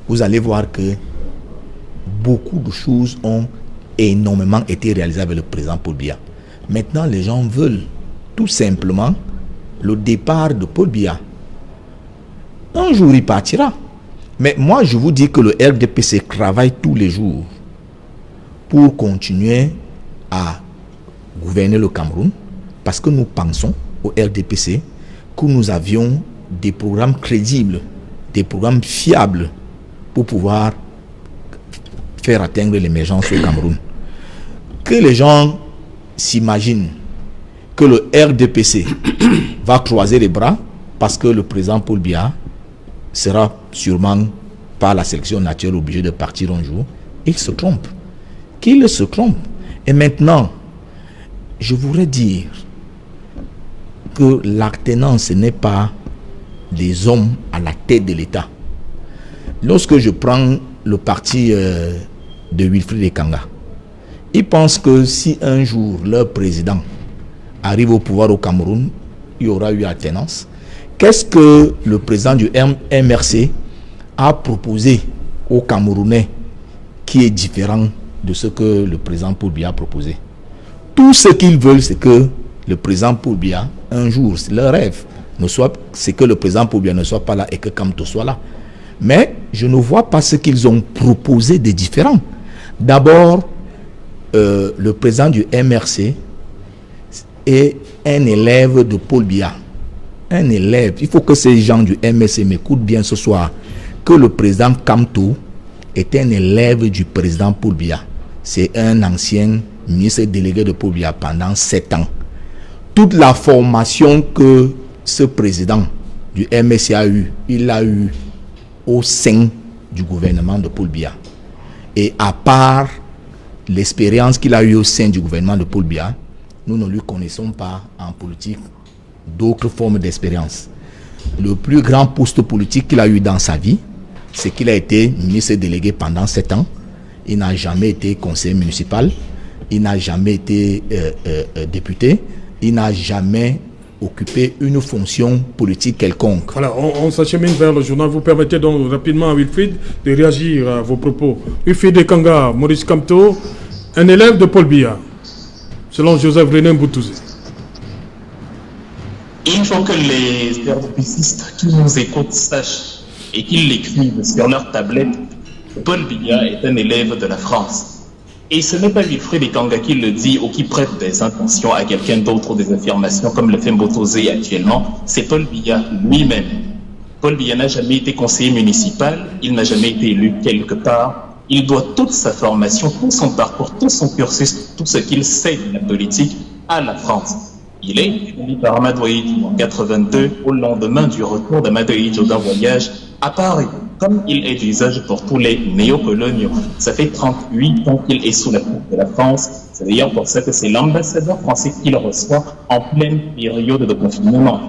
vous allez voir que beaucoup de choses ont énormément été réalisées avec le président Paul Biya. Maintenant, les gens veulent tout simplement le départ de Paul Biya. Un jour, il partira. Mais moi, je vous dis que le RDPC travaille tous les jours pour continuer à gouverner le Cameroun, parce que nous pensons au RDPC que nous avions des programmes crédibles, des programmes fiables pour pouvoir faire atteindre l'émergence au Cameroun. Que les gens s'imaginent que le RDPC va croiser les bras parce que le président Paul Biya sera sûrement par la sélection naturelle obligé de partir un jour, il se trompe. Qu'il se trompe. Et maintenant, je voudrais dire que l'alternance n'est pas des hommes à la tête de l'État. Lorsque je prends le parti de Wilfried Ekanga, ils pensent que si un jour leur président arrive au pouvoir au Cameroun, il y aura eu alternance. Qu'est-ce que le président du MRC a proposé aux Camerounais qui est différent de ce que le président Paul Biya a proposé? Tout ce qu'ils veulent, c'est que le président Paul Biya, un jour, leur rêve, c'est que le président Paul Biya ne soit pas là et que Kamto soit là. Mais je ne vois pas ce qu'ils ont proposé de différent. D'abord, le président du MRC est un élève de Paul Biya. Un élève. Il faut que ces gens du MRC m'écoutent bien ce soir. Que le président Kamto est un élève du président Paul Biya. C'est un ancien ministre délégué de Paul Biya pendant 7 ans. Toute la formation que ce président du MRC a eu, il l'a eu au sein du gouvernement de Paul Biya. Et à part l'expérience qu'il a eue au sein du gouvernement de Paul Biya, nous ne lui connaissons pas en politique d'autres formes d'expérience. Le plus grand poste politique qu'il a eu dans sa vie, c'est qu'il a été ministre délégué pendant 7 ans. Il n'a jamais été conseiller municipal, il n'a jamais été député, il n'a jamais occupé une fonction politique quelconque. Voilà, on s'achemine vers le journal. Vous permettez donc rapidement à Wilfried de réagir à vos propos. Wilfried Ekanga, Maurice Kamto, un élève de Paul Biya, selon Joseph René Mboutouzé. Il faut que les RDPCistes qui nous écoutent sachent et qu'ils l'écrivent sur leur tablette que Paul Biya est un élève de la France. Et ce n'est pas Wilfried Ekanga qui le dit ou qui prête des intentions à quelqu'un d'autre ou des affirmations comme le fait Mboutouzé actuellement, c'est Paul Biya lui-même. Paul Biya n'a jamais été conseiller municipal, il n'a jamais été élu quelque part. Il doit toute sa formation, tout son parcours, tout son cursus, tout ce qu'il sait de la politique à la France. Il est élu par Amadou Ahidjo en 82 au lendemain du retour d'Amadou Ahidjo d'un voyage à Paris, comme il est d'usage pour tous les néocoloniaux. Ça fait 38 ans qu'il est sous la coupe de la France. C'est d'ailleurs pour ça que c'est l'ambassadeur français qui le reçoit en pleine période de confinement.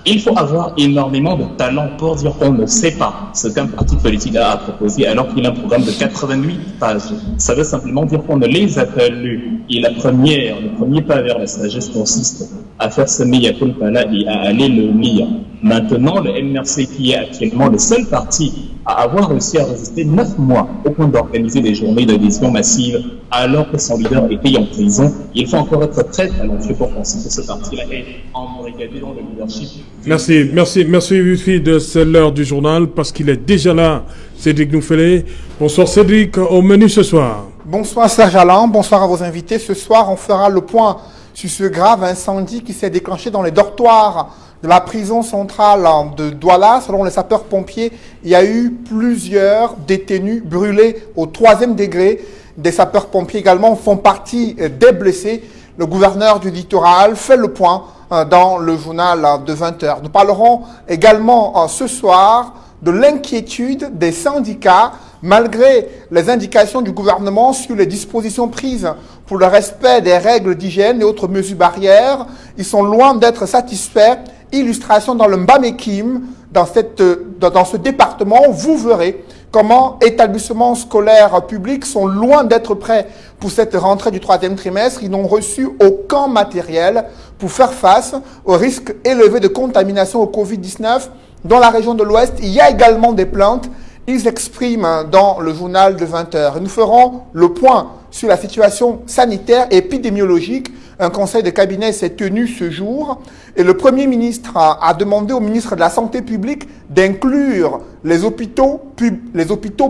Il faut avoir énormément de talent pour dire qu'on ne sait pas ce qu'un parti politique a proposé alors qu'il a un programme de 88 pages. Ça veut simplement dire qu'on ne les a pas lus. Et le premier pas vers la sagesse consiste à faire ce mea culpa là et à aller le lire. Maintenant, le MRC, qui est actuellement le seul parti à avoir réussi à résister 9 mois au point d'organiser des journées d'adhésion massive alors que son leader était en prison, il faut encore être très talentueux pour penser que ce parti-là est embrigadé dans le leadership. Merci Wilfried, c'est l'heure du journal parce qu'il est déjà là. Cédric Noufélé. Bonsoir Cédric, au menu ce soir. Bonsoir Serge Alain, bonsoir à vos invités. Ce soir, on fera le point sur ce grave incendie qui s'est déclenché dans les dortoirs de la prison centrale de Douala. Selon les sapeurs-pompiers, il y a eu plusieurs détenus brûlés au 3e degré. Des sapeurs-pompiers également font partie des blessés. Le gouverneur du littoral fait le point dans le journal de 20h. Nous parlerons également ce soir de l'inquiétude des syndicats malgré les indications du gouvernement sur les dispositions prises pour le respect des règles d'hygiène et autres mesures barrières. Ils sont loin d'être satisfaits. Illustration dans le Mbamekim, dans ce département, vous verrez comment établissements scolaires publics sont loin d'être prêts pour cette rentrée du 3e trimestre. Ils n'ont reçu aucun matériel pour faire face au risque élevé de contamination au Covid-19. Dans la région de l'Ouest, il y a également des plaintes. Ils s'expriment dans le journal de 20h. Et nous ferons le point sur la situation sanitaire et épidémiologique. Un conseil de cabinet s'est tenu ce jour et le Premier ministre a demandé au ministre de la Santé publique d'inclure les hôpitaux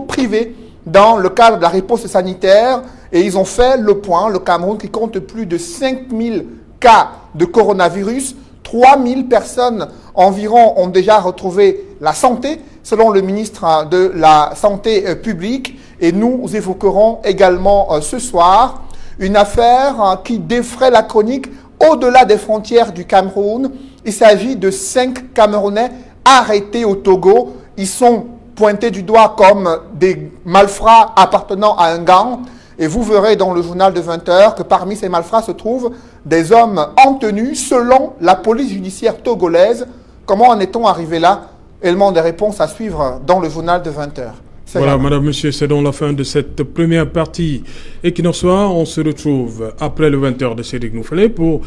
privés dans le cadre de la riposte sanitaire. Et ils ont fait le point. Le Cameroun qui compte plus de 5000 cas de coronavirus, 3000 personnes environ ont déjà retrouvé la santé, selon le ministre de la Santé publique. Et nous évoquerons également ce soir une affaire qui défraie la chronique au-delà des frontières du Cameroun. Il s'agit de 5 Camerounais arrêtés au Togo. Ils sont pointés du doigt comme des malfrats appartenant à un gang. Et vous verrez dans le journal de 20h que parmi ces malfrats se trouvent des hommes en tenue selon la police judiciaire togolaise. Comment en est-on arrivé là? Élément des réponses à suivre dans le journal de 20h. Voilà, madame, monsieur, c'est donc la fin de cette première partie. Et qu'il en soit, on se retrouve après le 20h de Cédric Nouffelé pour